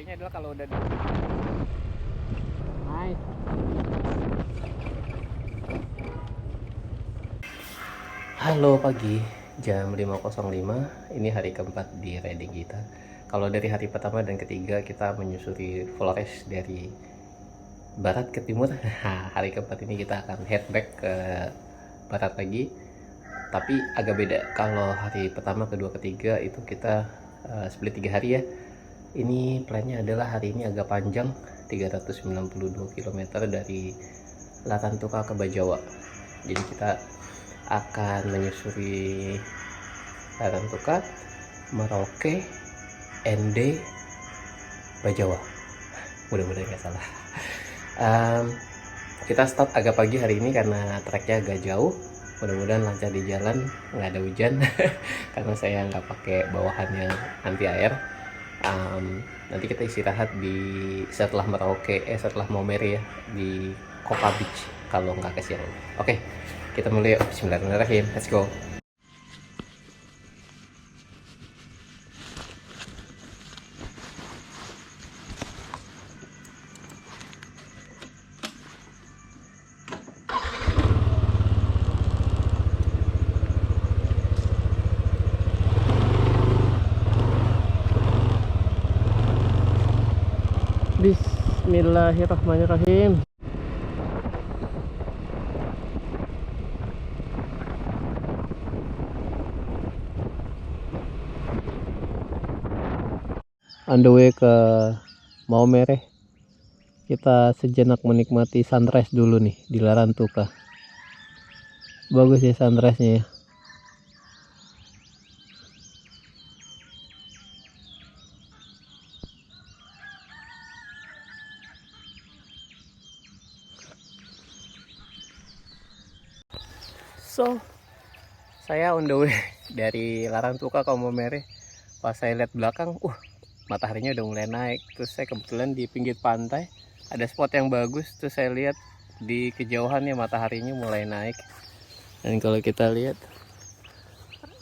enaknya adalah kalau udah Hai. Halo pagi, jam 5.05. Ini hari keempat di riding kita. Kalau dari hari pertama dan ketiga kita menyusuri Flores dari barat ke timur. Nah, hari keempat ini kita akan head back ke barat lagi. Tapi agak beda. Kalau hari pertama, kedua, ketiga itu kita split 3 hari ya. Ini plannya adalah hari ini agak panjang, 392 km dari Larantuka ke Bajawa. Jadi kita akan menyusuri Larantuka, Merauke, ND, Bajawa. Mudah-mudahan nggak salah. Kita start agak pagi hari ini karena treknya agak jauh. Mudah-mudahan lancar di jalan, nggak ada hujan karena saya nggak pakai bawahan yang anti air. Nanti kita istirahat di setelah Merauke, setelah Maumere ya, di Koka Beach kalau nggak kesiangan. Oke, kita mulai yuk. Bismillahirrahmanirrahim, let's go. Bismillahirrahmanirrahim. On the way ke Maumere, kita sejenak menikmati sunrise dulu nih di Larantuka. Bagus ya sunrise-nya ya. So, saya on the way dari Larantuka ke Maumere. Pas saya lihat belakang, mataharinya udah mulai naik. Terus saya kebetulan di pinggir pantai, ada spot yang bagus. Terus saya lihat di kejauhan ya mataharinya mulai naik. Dan kalau kita lihat,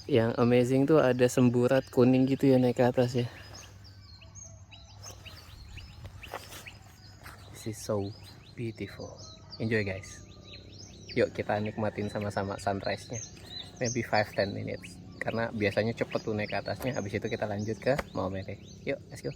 yang amazing tuh ada semburat kuning gitu ya naik ke atas ya. This is so beautiful. Enjoy guys. Yuk kita nikmatin sama-sama sunrise-nya. Maybe 5-10 minutes. Karena biasanya cepet tuh naik ke atasnya. Habis itu kita lanjut ke Maumere. Yuk, let's go.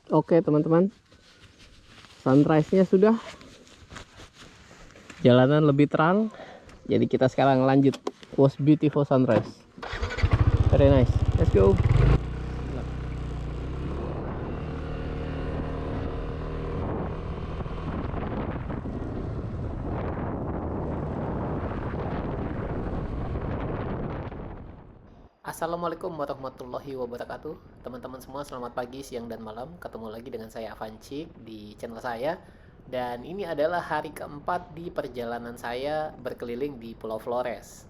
Oke teman-teman, sunrise-nya sudah, jalanan lebih terang, jadi kita sekarang lanjut. Was beautiful sunrise, very nice, let's go. Assalamualaikum warahmatullahi wabarakatuh. Teman-teman semua selamat pagi, siang, dan malam. Ketemu lagi dengan saya Avancik di channel saya. Dan ini adalah hari keempat di perjalanan saya berkeliling di Pulau Flores.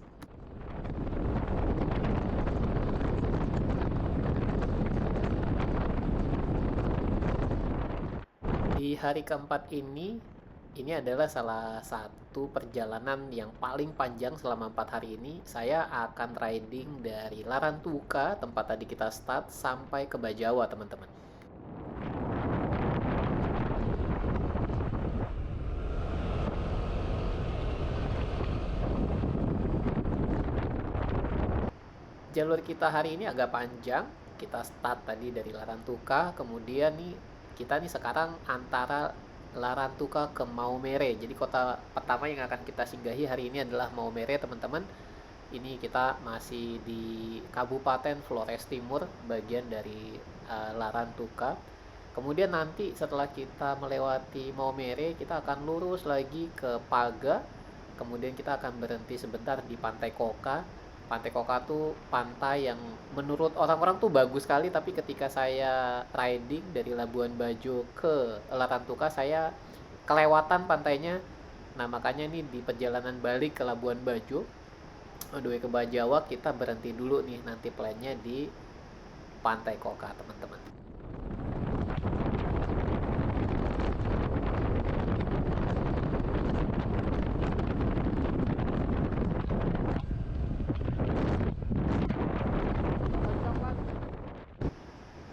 Di hari keempat ini adalah salah satu perjalanan yang paling panjang selama 4 hari ini. Saya akan riding dari Larantuka, tempat tadi kita start, sampai ke Bajawa, teman-teman. Jalur kita hari ini agak panjang. Kita start tadi dari Larantuka, kemudian kita sekarang antara Larantuka ke Maumere. Jadi kota pertama yang akan kita singgahi hari ini adalah Maumere, teman-teman. Ini kita masih di Kabupaten Flores Timur, bagian dari Larantuka. Kemudian nanti setelah kita melewati Maumere, kita akan lurus lagi ke Paga. Kemudian kita akan berhenti sebentar di Pantai Koka. Pantai Koka tuh pantai yang menurut orang-orang tuh bagus sekali, tapi ketika saya riding dari Labuan Bajo ke Larantuka, saya kelewatan pantainya. Nah, makanya nih di perjalanan balik ke Labuan Bajo, on the way ke Bajawa, kita berhenti dulu nih nanti plannya di Pantai Koka, teman-teman.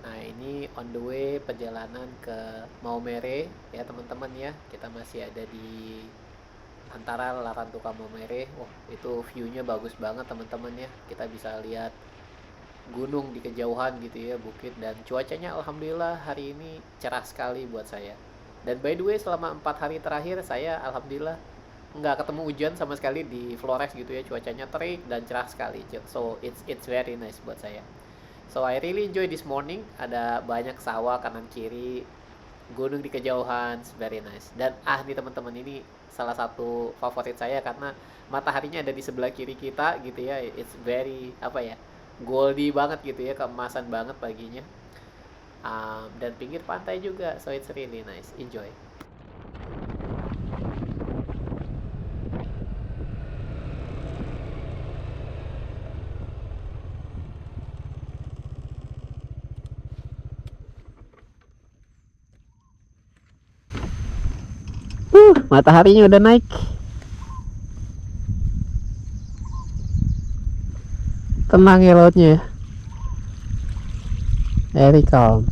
Nah, ini on the way perjalanan ke Maumere ya teman-teman ya. Kita masih ada di antara Larantuka Maumere. Wah, itu view-nya bagus banget teman-teman ya. Kita bisa lihat gunung di kejauhan gitu ya, bukit, dan cuacanya alhamdulillah hari ini cerah sekali buat saya. Dan by the way, selama 4 hari terakhir saya alhamdulillah nggak ketemu hujan sama sekali di Flores gitu ya. Cuacanya terik dan cerah sekali, so it's very nice buat saya. So I really enjoy this morning. Ada banyak sawah kanan kiri, gunung di kejauhan, it's very nice. Dan nih teman-teman, ini salah satu favorit saya karena mataharinya ada di sebelah kiri kita gitu ya. It's very apa ya, goldy banget gitu ya, keemasan banget paginya. Dan pinggir pantai juga, so it's really nice. Enjoy. Mataharinya udah naik. Tenang ya lautnya ya. Very calm.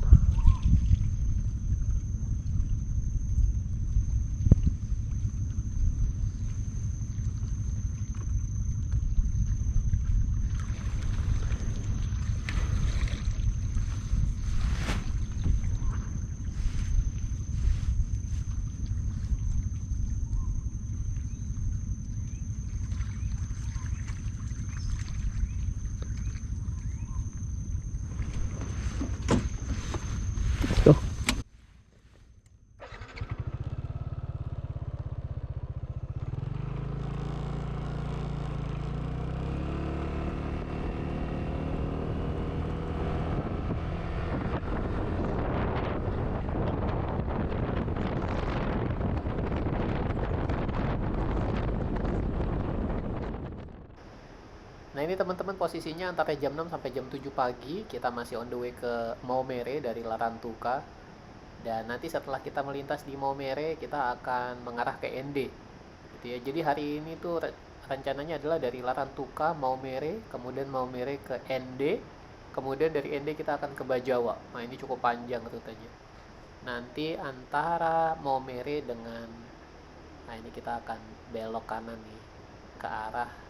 Go. Nah, ini teman-teman posisinya antara jam 6 sampai jam 7 pagi. Kita masih on the way ke Maumere dari Larantuka. Dan nanti setelah kita melintas di Maumere, kita akan mengarah ke ND. Gitu ya. Jadi hari ini tuh rencananya adalah dari Larantuka, Maumere, kemudian Maumere ke ND, kemudian dari ND kita akan ke Bajawa. Nah, ini cukup panjang rutenya. Nanti antara Maumere dengan, nah ini kita akan belok kanan nih ke arah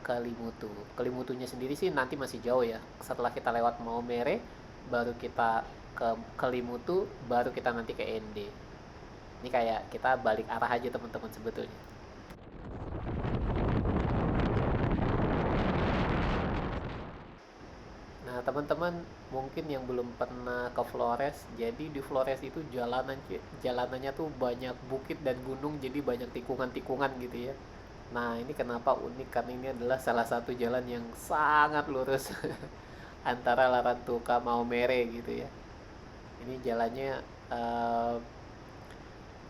Kelimutu. Kelimutunya sendiri sih nanti masih jauh ya. Setelah kita lewat Maumere, baru kita ke Kelimutu, baru kita nanti ke ND. Ini kayak kita balik arah aja teman-teman sebetulnya. Nah, teman-teman mungkin yang belum pernah ke Flores, jadi di Flores itu jalanannya tuh banyak bukit dan gunung, jadi banyak tikungan-tikungan gitu ya. Nah, ini kenapa unik, karena ini adalah salah satu jalan yang sangat lurus antara Larantuka Maumere gitu ya. Ini jalannya eh,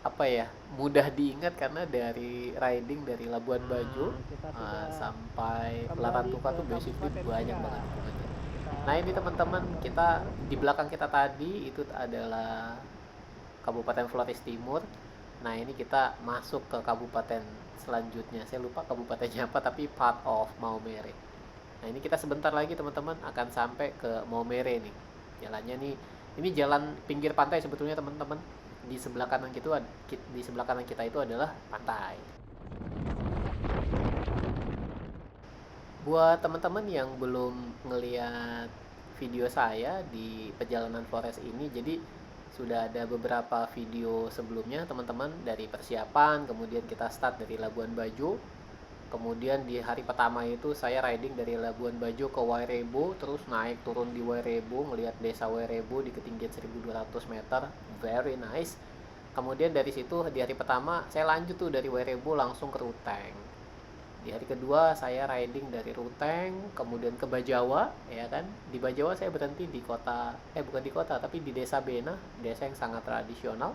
apa ya, mudah diingat karena dari riding dari Labuan Bajo sampai Larantuka tuh basically banyak banget tikungannya. Nah, ini teman-teman, kita di belakang kita tadi itu adalah Kabupaten Flores Timur. Nah, ini kita masuk ke kabupaten selanjutnya. Saya lupa kabupatennya apa, tapi part of Maumere. Nah, ini kita sebentar lagi teman-teman akan sampai ke Maumere nih. Jalannya nih, ini jalan pinggir pantai sebetulnya teman-teman. Di sebelah kanan kita itu adalah pantai. Buat teman-teman yang belum ngeliat video saya di perjalanan Flores ini, jadi sudah ada beberapa video sebelumnya teman-teman, dari persiapan, kemudian kita start dari Labuan Bajo, Kemudian di hari pertama itu saya riding dari Labuan Bajo ke Wairebo, terus naik turun di Wairebo, ngelihat desa Wairebo di ketinggian 1200 meter, very nice. Kemudian dari situ di hari pertama saya lanjut tuh dari Wairebo langsung ke Ruteng. Di hari kedua saya riding dari Ruteng kemudian ke Bajawa, ya kan. Di Bajawa saya berhenti di kota, bukan di kota tapi di desa Bena, desa yang sangat tradisional.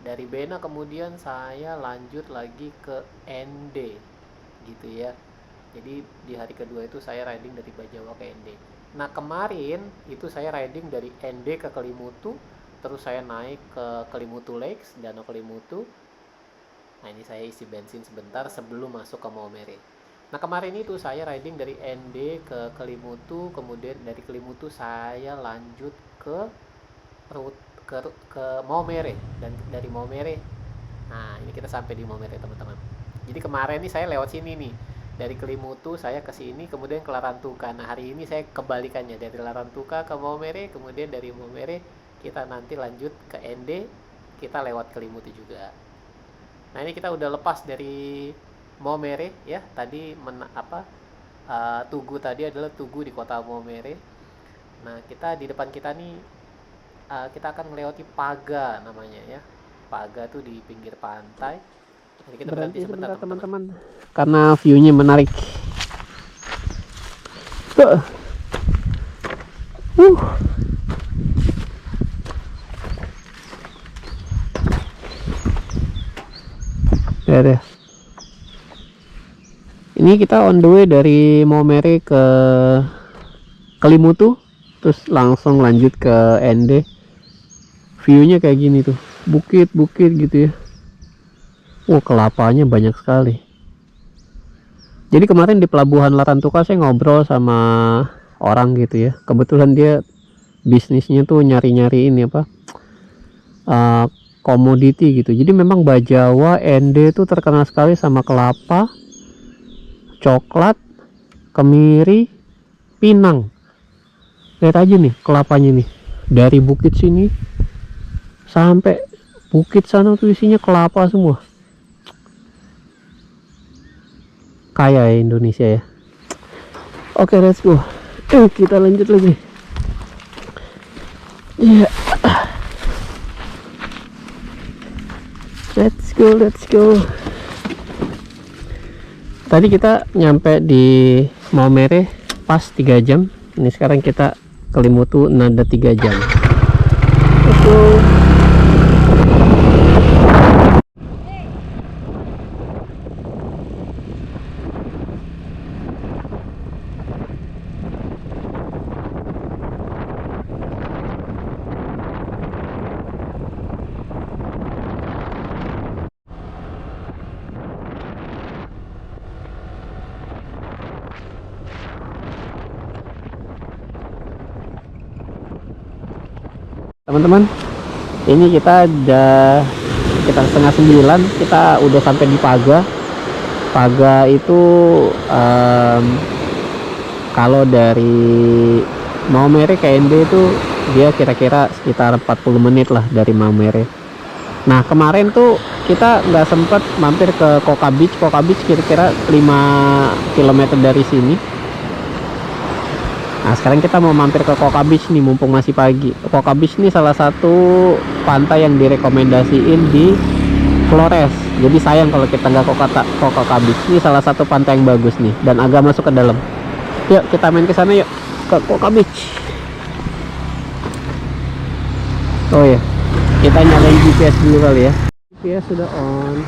Dari Bena kemudian saya lanjut lagi ke ND gitu ya. Jadi di hari kedua itu saya riding dari Bajawa ke ND. Nah kemarin itu saya riding dari ND ke Kelimutu, terus saya naik ke Kelimutu Lakes, Danau Kelimutu. Nah ini saya isi bensin sebentar sebelum masuk ke Maumere. Nah kemarin itu saya riding dari ND ke Kelimutu, kemudian dari Kelimutu saya lanjut ke ke Maumere, dan dari Maumere, nah ini kita sampai di Maumere teman-teman. Jadi kemarin ini saya lewat sini nih, dari Kelimutu saya ke sini kemudian ke Larantuka. Nah hari ini saya kebalikannya, dari Larantuka ke Maumere, kemudian dari Maumere kita nanti lanjut ke ND, kita lewat Kelimutu juga. Nah ini kita udah lepas dari Maumere ya, tadi Tugu tadi adalah Tugu di kota Maumere. Nah kita di depan kita nih kita akan melewati Paga namanya ya. Paga tuh di pinggir pantai. Jadi kita berhenti sebentar teman-teman, karena view-nya menarik. Ya deh. Ini kita on the way dari Maumere ke Kelimutu, terus langsung lanjut ke ND. View-nya kayak gini tuh, bukit-bukit gitu ya. Kelapanya banyak sekali. Jadi kemarin di pelabuhan Larantuka saya ngobrol sama orang gitu ya. Kebetulan dia bisnisnya tuh nyari-nyari ini komoditi gitu. Jadi memang Bajawa, ND tuh terkenal sekali sama kelapa, coklat, kemiri, pinang. Lihat aja nih kelapanya nih, dari bukit sini sampai bukit sana tuh isinya kelapa semua. Kaya ya Indonesia ya. Oke, let's go. Kita lanjut lagi. Yeah. Let's go. Tadi kita nyampe di Maumere pas 3 jam. Ini sekarang kita Kelimutu nada 3 jam. Let's go. Teman-teman, ini kita udah sekitar 8:30, kita udah sampai di Paga. Paga itu kalau dari Maumere ke ND itu dia kira-kira sekitar 40 menit lah dari Maumere. Nah kemarin tuh kita nggak sempet mampir ke Koka Beach. Koka Beach kira-kira 5 km dari sini. Nah sekarang kita mau mampir ke Koka Beach nih mumpung masih pagi. Koka Beach ini salah satu pantai yang direkomendasiin di Flores. Jadi sayang kalau kita nggak ke Koka Beach. Ini salah satu pantai yang bagus nih dan agak masuk ke dalam. Yuk kita main ke sana yuk, ke Koka Beach. Oh ya, kita nyalain GPS dulu kali ya. GPS sudah on.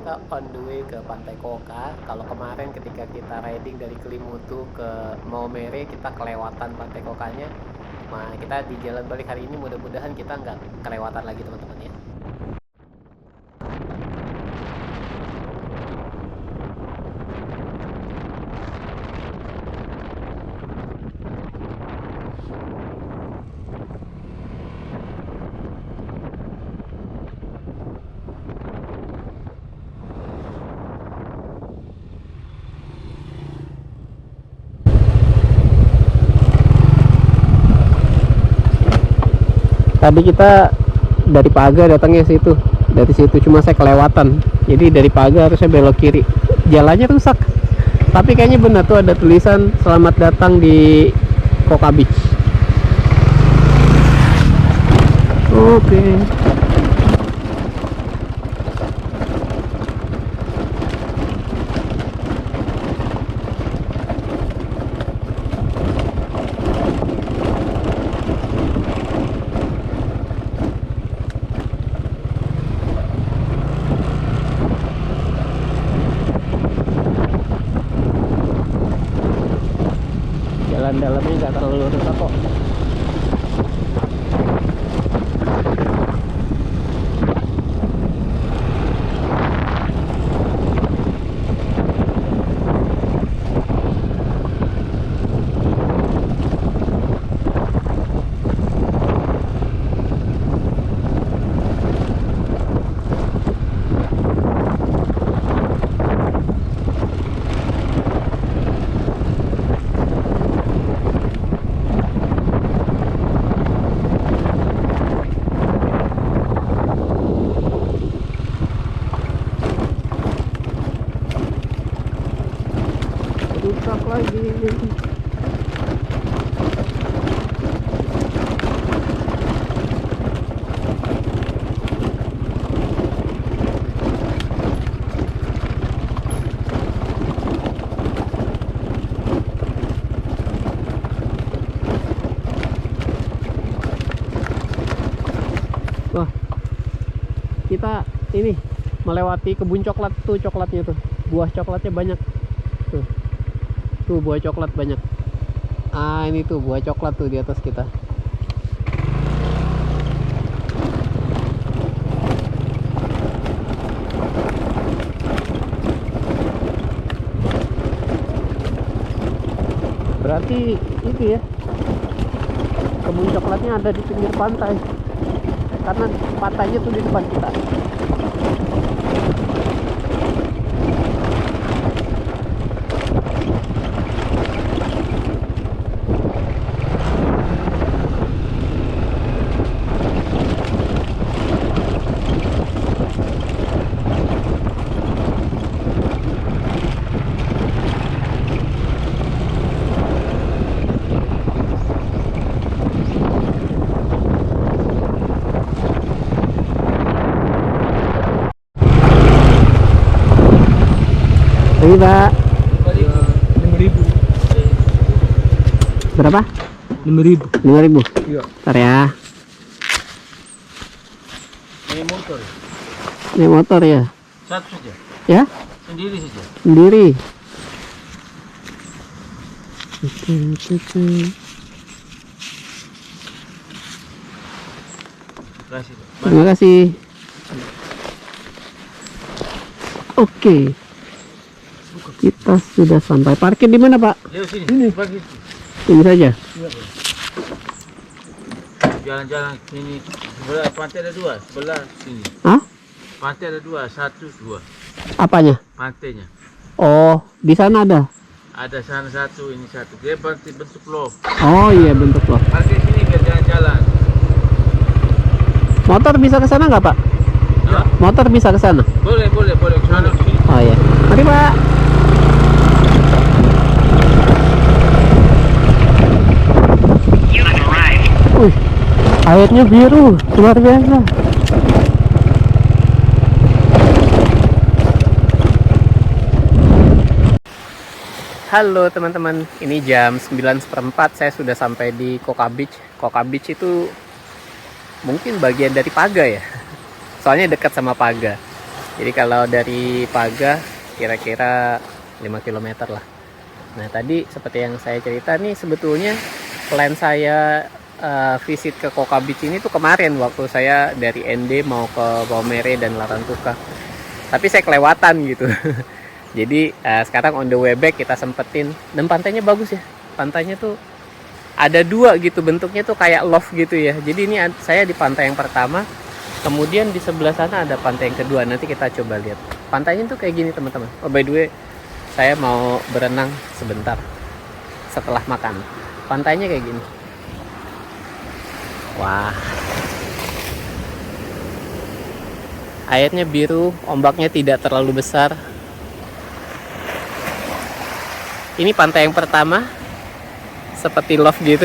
Kita on the way ke Pantai Koka. Kalau kemarin ketika kita riding dari Kelimutu ke Maumere kita kelewatan Pantai Kokanya. Nah kita di jalan balik hari ini mudah-mudahan kita nggak kelewatan lagi teman-teman ya. Tadi kita dari Paga datangnya situ, dari situ, cuma saya kelewatan. Jadi dari Paga harusnya belok kiri, jalannya rusak. Tapi kayaknya benar tuh ada tulisan selamat datang di Koka Beach. Oke. Jalan dalamnya nggak terlalu rusak kok. Rusak lagi. Wah, kita ini melewati kebun coklat tuh, coklatnya tuh, buah coklatnya banyak tuh. Tuh buah coklat banyak. Ah, ini tuh buah coklat tuh di atas kita. Berarti itu ya, kebun coklatnya ada di pinggir pantai, karena pantainya tuh di depan kita. Ini Pak, 5.000. berapa? 5.000. 5.000. Iya. Ntar ya. Ini motor. Ini motor ya? Satu saja. Ya? Sendiri saja. Sendiri. Oke. Terima kasih. Terima kasih. Oke. Kita sudah sampai. Parkir di mana, Pak? Lewat sini. Ini pagi. Ini saja. Jalan-jalan sini. Sebelah pantai ada dua. Sebelah sini. Hah? Pantai ada dua. Satu, dua. Apanya? Pantainya. Oh, di sana ada. Ada sana satu, ini satu. Dia bentuk loh. Oh iya, bentuk loh. Parkir sini biar jalan-jalan. Motor bisa ke sana nggak, Pak? Ya. Motor bisa ke sana? Boleh. Ke sana sini. Oh iya. Mari, Pak. Wih, airnya biru, luar biasa. Halo teman-teman, ini jam 9:04, saya sudah sampai di Koka Beach. Koka Beach itu mungkin bagian dari Paga ya, soalnya dekat sama Paga. Jadi kalau dari Paga kira-kira 5 km lah. Nah tadi seperti yang saya cerita nih, sebetulnya plan saya visit ke Koka Beach ini tuh kemarin waktu saya dari ND mau ke Maumere dan Larantuka, tapi saya kelewatan gitu. Jadi sekarang on the way back kita sempetin, dan pantainya bagus ya. Pantainya tuh ada dua gitu, bentuknya tuh kayak love gitu ya. Jadi ini saya di pantai yang pertama, kemudian di sebelah sana ada pantai yang kedua. Nanti kita coba lihat. Pantainya tuh kayak gini teman-teman. Oh by the way, saya mau berenang sebentar setelah makan. Pantainya kayak gini. Wah, Airnya biru, ombaknya tidak terlalu besar. Ini pantai yang pertama, seperti love gitu.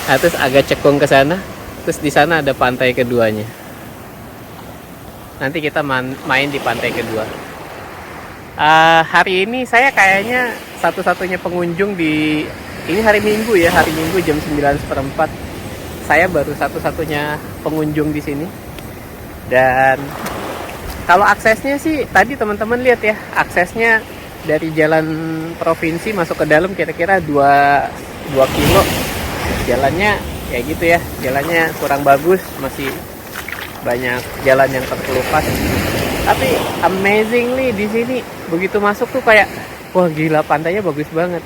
Nah, terus agak cekung ke sana. Terus di sana ada pantai keduanya. Nanti kita main di pantai kedua. Hari ini saya kayaknya satu-satunya pengunjung di ini hari Minggu ya, hari Minggu jam 9:04. Saya baru satu-satunya pengunjung di sini. Dan kalau aksesnya sih tadi teman-teman lihat ya, aksesnya dari jalan provinsi masuk ke dalam kira-kira 2 kilo. Jalannya ya gitu ya, jalannya kurang bagus, masih banyak jalan yang terkelupas. Tapi amazingly di sini begitu masuk tuh kayak wah gila, pantainya bagus banget.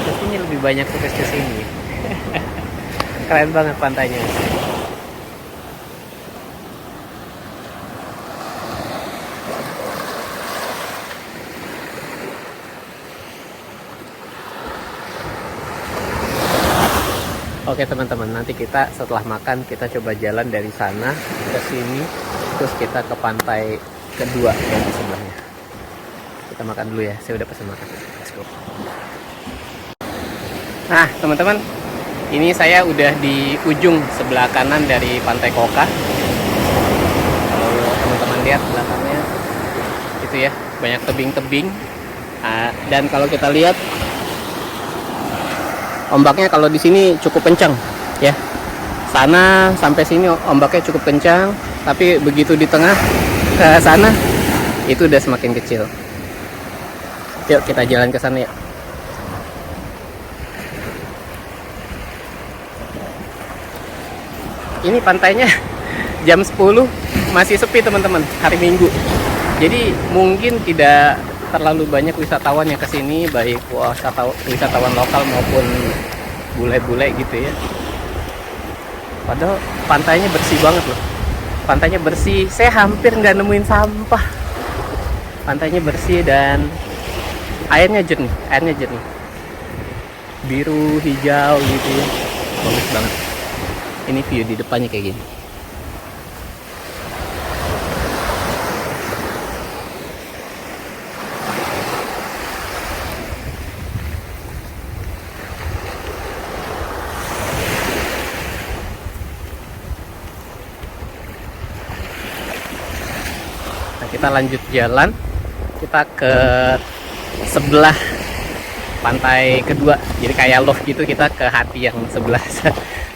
Pastinya lebih banyak turis ke sini. Keren banget pantainya. Oke teman-teman, nanti kita setelah makan kita coba jalan dari sana ke sini, terus kita ke pantai kedua yang di sebelahnya. Kita makan dulu ya, saya udah pesan makan. Let's go. Nah teman-teman, ini saya udah di ujung sebelah kanan dari pantai Koka. Kalau teman-teman lihat belakangnya itu ya, banyak tebing-tebing. Dan kalau kita lihat ombaknya kalau di sini cukup kencang ya. Sana sampai sini ombaknya cukup kencang, tapi begitu di tengah ke sana itu udah semakin kecil. Yuk kita jalan ke sana ya. Ini pantainya jam 10 masih sepi teman-teman, hari Minggu. Jadi mungkin tidak terlalu banyak wisatawan yang kesini, baik wisatawan lokal maupun bule-bule gitu ya. Padahal pantainya bersih banget loh. Pantainya bersih, saya hampir nggak nemuin sampah. Pantainya bersih dan airnya jernih, biru hijau gitu ya, bagus banget. Ini view di depannya kayak gini. Nah, kita lanjut jalan, kita ke sebelah pantai kedua, jadi kayak love gitu, kita ke hati yang sebelah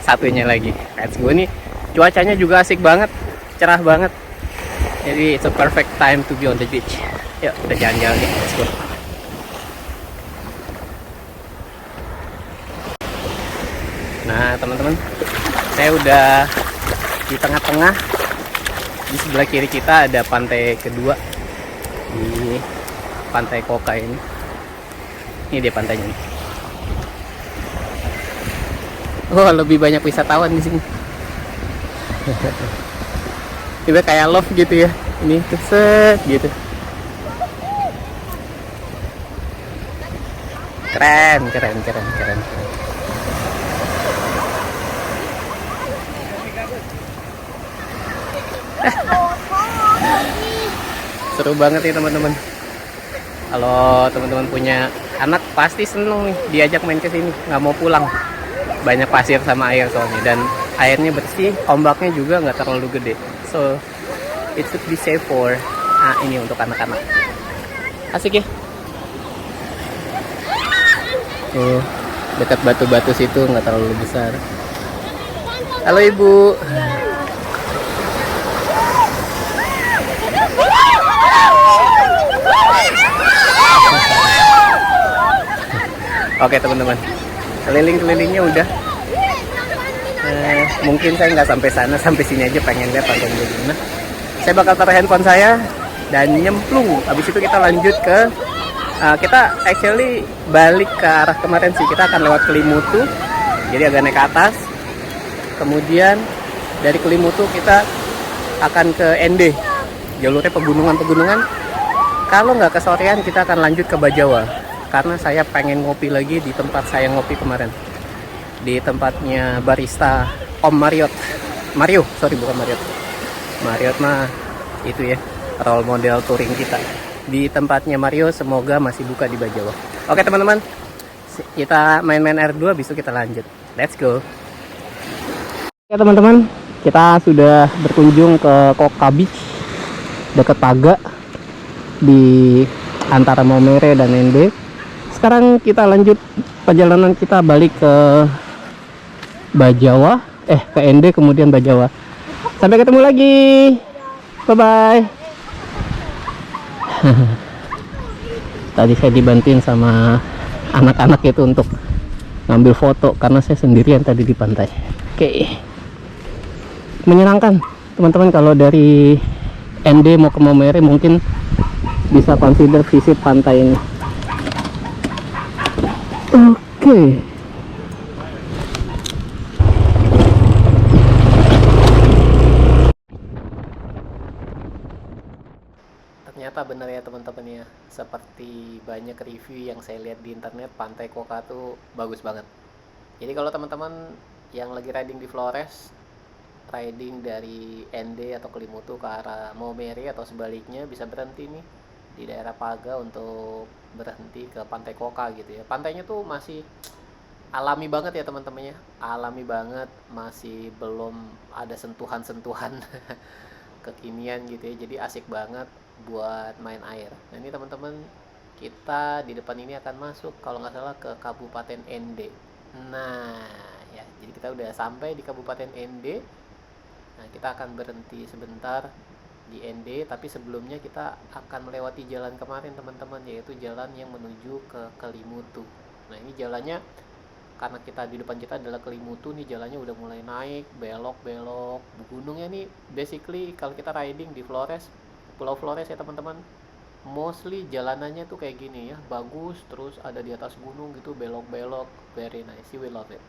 satunya lagi. Let's go. Nih cuacanya juga asik banget, cerah banget, jadi it's a perfect time to be on the beach. Yuk kita jalan-jalan nih, let's go. Nah teman-teman, saya udah di tengah-tengah. Di sebelah kiri kita ada pantai kedua, di pantai Koka ini. Ini dia pantainya nih. Oh, lebih banyak wisatawan di sini. Tiba kayak love gitu ya. Ini set gitu. Keren. Seru banget nih teman-teman. Kalau teman-teman punya anak pasti seneng nih diajak main ke sini, nggak mau pulang. Banyak pasir sama air soalnya, dan airnya bersih, ombaknya juga nggak terlalu gede, so it should be safe for ini untuk anak-anak. Asik ya. Tuh dekat batu-batu situ nggak terlalu besar. Halo ibu. Oke teman-teman, keliling-kelilingnya udah. Mungkin saya nggak sampai sana, sampai sini aja, pengen lihat pantainya gimana. Saya bakal taruh handphone saya dan nyemplung. Habis itu kita lanjut ke kita actually balik ke arah kemarin sih. Kita akan lewat Kelimutu, jadi agak naik ke atas. Kemudian dari Kelimutu kita akan ke Ende, jalurnya pegunungan. Kalau nggak kesorean kita akan lanjut ke Bajawa, karena saya pengen ngopi lagi di tempat saya ngopi kemarin, di tempatnya barista Om Mario, sorry bukan Mariot. Mario mah itu ya, role model touring kita. Di tempatnya Mario semoga masih buka di Bajawa. Oke teman-teman, kita main-main R2 habis itu kita lanjut. Let's go. Oke teman-teman, kita sudah berkunjung ke Koka Beach dekat Paga di antara Maumere dan Ende. Sekarang kita lanjut perjalanan kita balik ke Bajawa, ke Ende kemudian Bajawa. Sampai ketemu lagi. Bye bye. Tadi saya dibantuin sama anak-anak itu untuk ngambil foto karena saya sendirian tadi di pantai. Oke. Menyenangkan teman-teman, kalau dari Ende mau ke Maumere mungkin bisa consider visit pantai ini. Oke. Ternyata benar ya teman-teman ya, seperti banyak review yang saya lihat di internet, Pantai Koka tuh bagus banget. Jadi kalau teman-teman yang lagi riding di Flores, riding dari Ende atau Kelimutu ke arah Maumere atau sebaliknya, bisa berhenti nih di daerah Paga untuk berhenti ke Pantai Koka gitu ya. Pantainya tuh masih alami banget ya teman-temannya, alami banget, masih belum ada sentuhan-sentuhan kekinian gitu ya, jadi asik banget buat main air. Nah ini teman-teman, kita di depan ini akan masuk kalau nggak salah ke Kabupaten Ende. Nah ya, jadi kita udah sampai di Kabupaten Ende. Nah kita akan berhenti sebentar di Ende, tapi sebelumnya kita akan melewati jalan kemarin teman-teman, yaitu jalan yang menuju ke Kelimutu. Nah ini jalannya, karena kita di depan kita adalah Kelimutu nih, jalannya udah mulai naik, belok-belok. Gunungnya nih basically kalau kita riding di Flores, Pulau Flores ya teman-teman, mostly jalanannya tuh kayak gini ya, bagus, terus ada di atas gunung gitu, belok-belok, very nice, you will love it.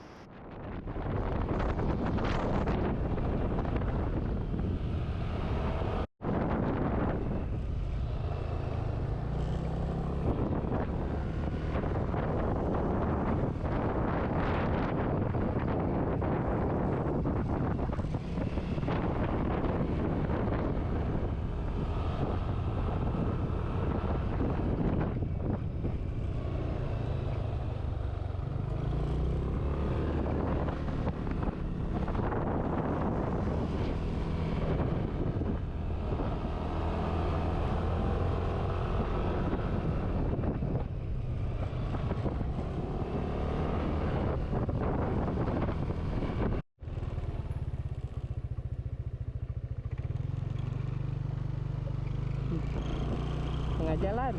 Tengah jalan.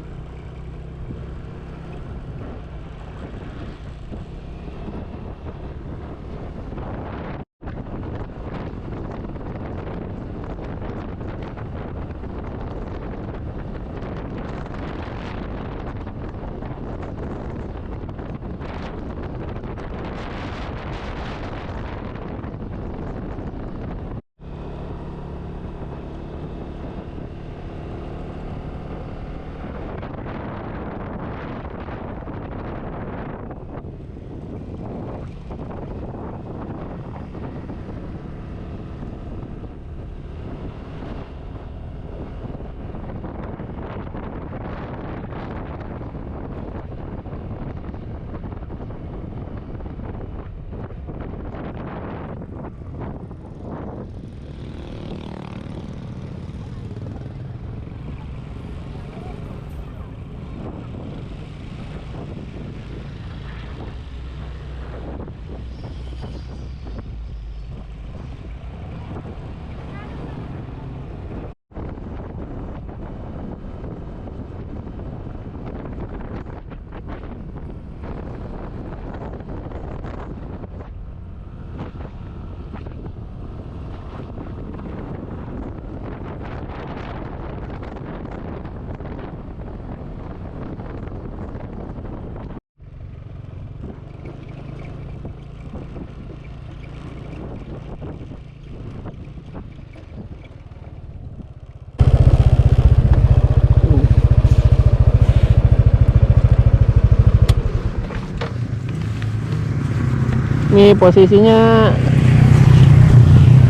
Ini posisinya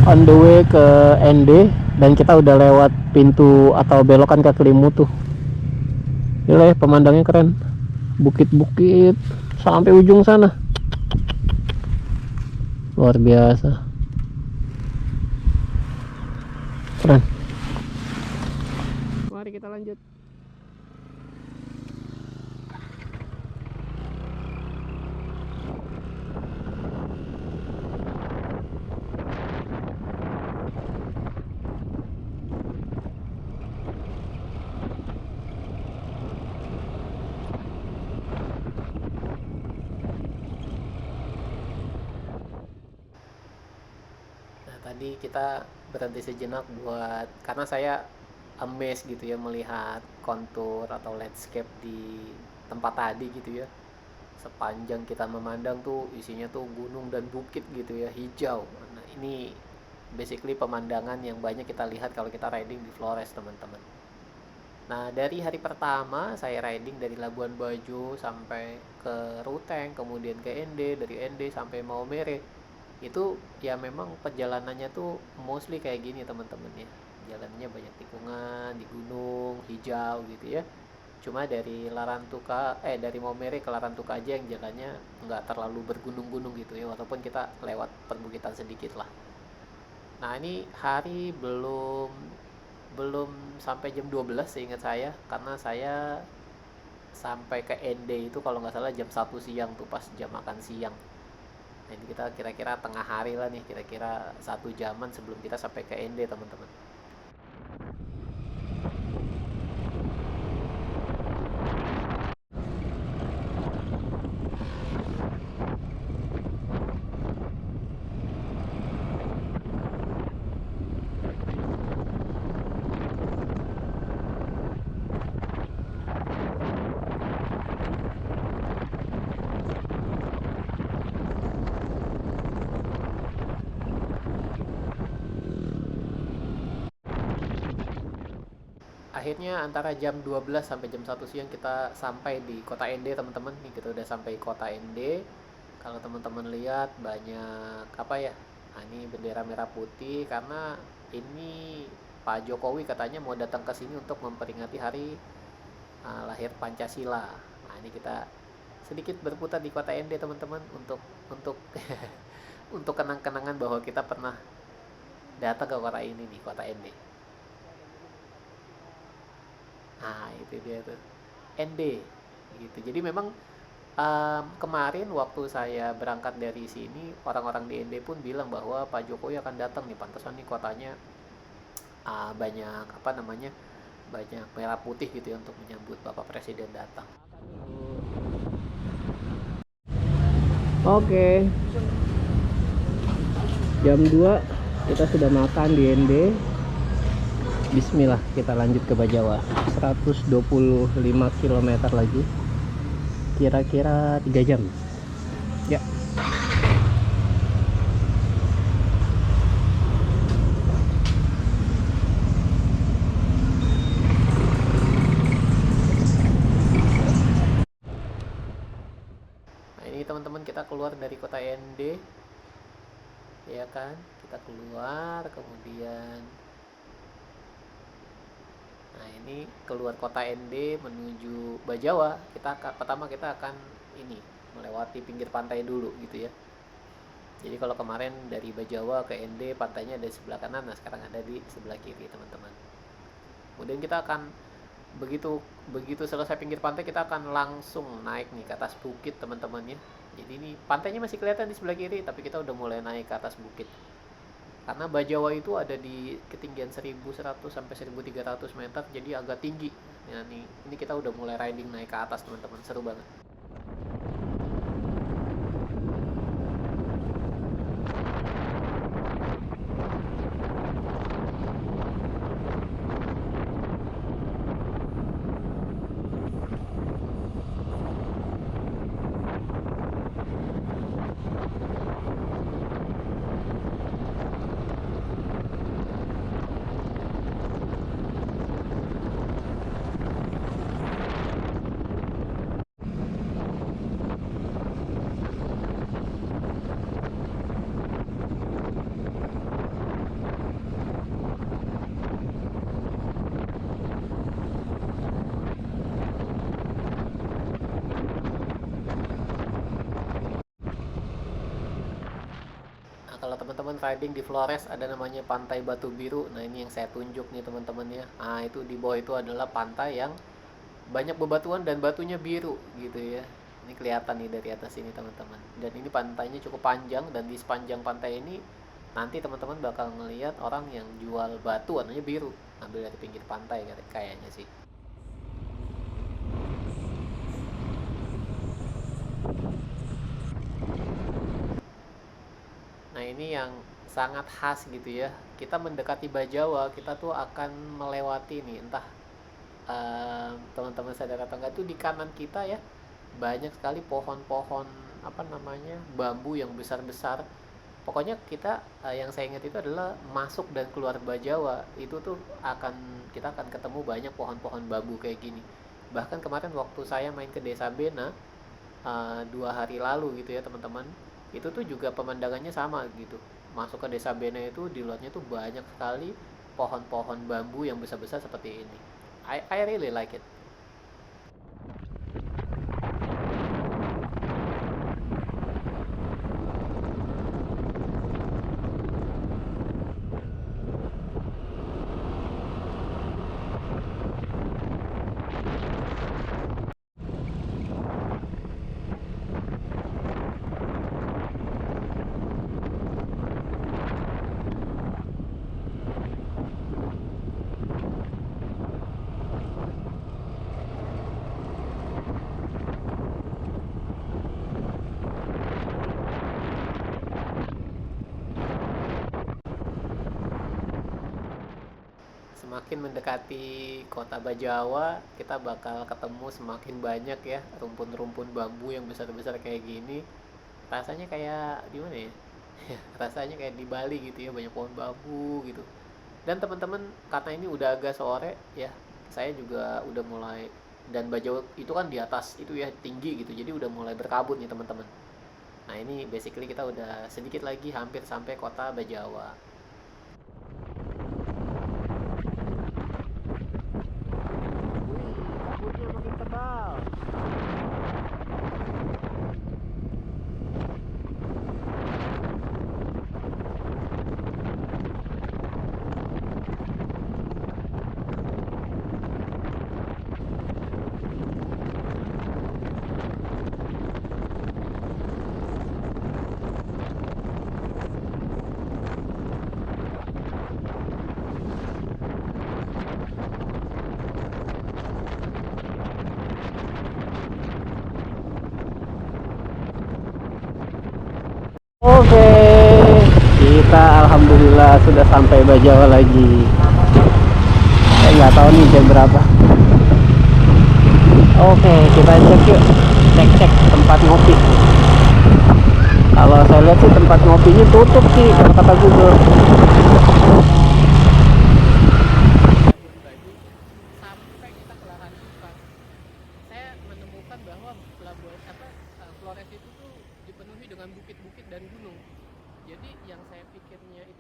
on the way ke Ende Dan kita udah lewat pintu atau belokan kaki Limu tuh. Ini pemandangnya keren, bukit-bukit sampai ujung sana, luar biasa, keren. Mari kita lanjut. Tadi kita berhenti sejenak karena saya amazed gitu ya melihat kontur atau landscape di tempat tadi gitu ya. Sepanjang kita memandang tuh isinya tuh gunung dan bukit gitu ya, hijau. Nah, ini basically pemandangan yang banyak kita lihat kalau kita riding di Flores, teman-teman. Nah, dari hari pertama saya riding dari Labuan Bajo sampai ke Ruteng, kemudian ke Ende, dari Ende sampai Maumere. Itu ya memang perjalanannya tuh mostly kayak gini, teman-teman ya. Jalannya banyak tikungan, di gunung, hijau gitu ya. Cuma dari dari Maumere ke Larantuka aja yang jalannya nggak terlalu bergunung-gunung gitu ya, walaupun kita lewat perbukitan sedikit lah. Nah, ini hari belum belum sampai jam 12 seingat saya, karena saya sampai ke ND itu kalau nggak salah jam 1 siang tuh, pas jam makan siang. Nah, ini kita kira-kira tengah hari lah nih, kira-kira 1 jaman sebelum kita sampai ke ND, teman-teman. Akhirnya antara jam 12 sampai jam 1 siang kita sampai di kota ND, teman-teman. Nih kita udah sampai kota ND. Kalau teman-teman lihat banyak apa ya? Nah, ini bendera merah putih karena ini Pak Jokowi katanya mau datang ke sini untuk memperingati hari lahir Pancasila. Nah, ini kita sedikit berputar di kota ND, teman-teman, untuk untuk kenang-kenangan bahwa kita pernah datang ke kota ini nih, kota ND. Nah, itu dia tuh. ND gitu. Jadi memang kemarin waktu saya berangkat dari sini, orang-orang di ND pun bilang bahwa Pak Jokowi akan datang nih, pantesan nih kotanya banyak apa namanya? Banyak merah putih gitu ya untuk menyambut Bapak Presiden datang. Oke. Jam 2 kita sudah makan di ND. Bismillah, kita lanjut ke Bajawa. 125 km lagi, kira-kira 3 jam ya. Nah, ini teman-teman, kita keluar dari kota ND ya kan, kita keluar kemudian. Nah, ini keluar kota ND menuju Bajawa. Pertama kita akan ini melewati pinggir pantai dulu gitu ya. Jadi kalau kemarin dari Bajawa ke ND pantainya ada di sebelah kanan, nah sekarang ada di sebelah kiri, teman-teman. Kemudian kita akan begitu begitu selesai pinggir pantai, kita akan langsung naik nih ke atas bukit, teman-teman ya. Jadi ini pantainya masih kelihatan di sebelah kiri, tapi kita udah mulai naik ke atas bukit. Karena Bajawa itu ada di ketinggian 1100 sampai 1300 meter, jadi agak tinggi. Nah, ini kita udah mulai riding naik ke atas, teman-teman. Seru banget. kalau teman-teman riding di Flores ada namanya Pantai Batu Biru. Nah, ini yang saya tunjuk nih teman-teman ya. Nah, itu di bawah itu adalah pantai yang banyak bebatuan dan batunya biru gitu ya. Ini kelihatan nih dari atas ini teman-teman. Dan ini pantainya cukup panjang, dan di sepanjang pantai ini nanti teman-teman bakal ngelihat orang yang jual batu warnanya biru, ambil dari pinggir pantai kayaknya sih. Nah, ini yang sangat khas gitu ya. Kita mendekati Bajawa, kita tuh akan melewati nih, entah teman-teman sadar atau enggak, tuh di kanan kita ya banyak sekali pohon-pohon apa namanya, bambu yang besar-besar. Pokoknya kita, yang saya ingat itu adalah masuk dan keluar Bajawa itu tuh kita akan ketemu banyak pohon-pohon bambu kayak gini. Bahkan kemarin waktu saya main ke Desa Bena 2 hari lalu gitu ya teman-teman, itu tuh juga pemandangannya sama gitu. Masuk ke Desa Bena itu di luarnya tuh banyak sekali pohon-pohon bambu yang besar-besar seperti ini. I really like it. Semakin mendekati kota Bajawa, kita bakal ketemu semakin banyak ya rumpun-rumpun bambu yang besar-besar kayak gini. Rasanya kayak di mana ya? Rasanya kayak di Bali gitu ya, banyak pohon bambu gitu. Dan teman-teman, karena ini udah agak sore ya, saya juga udah mulai, dan Bajawa itu kan di atas itu ya, tinggi gitu. Jadi udah mulai berkabut nih teman-teman. Nah, ini basically kita udah sedikit lagi hampir sampai kota Bajawa. Kabutnya makin tebal. Oke, kita alhamdulillah sudah sampai Bajawa lagi. Saya nggak tahu nih jam berapa. Oke, kita cek yuk. Cek tempat ngopi. Kalau saya lihat sih tempat ngopinya tutup sih, kalau kata Google. Sampai kita ke Lahan Ikan, saya menemukan bahwa Pelabuhan Flores itu tuh dipenuhi dengan bukit-bukit dan gunung. Jadi yang saya pikirnya itu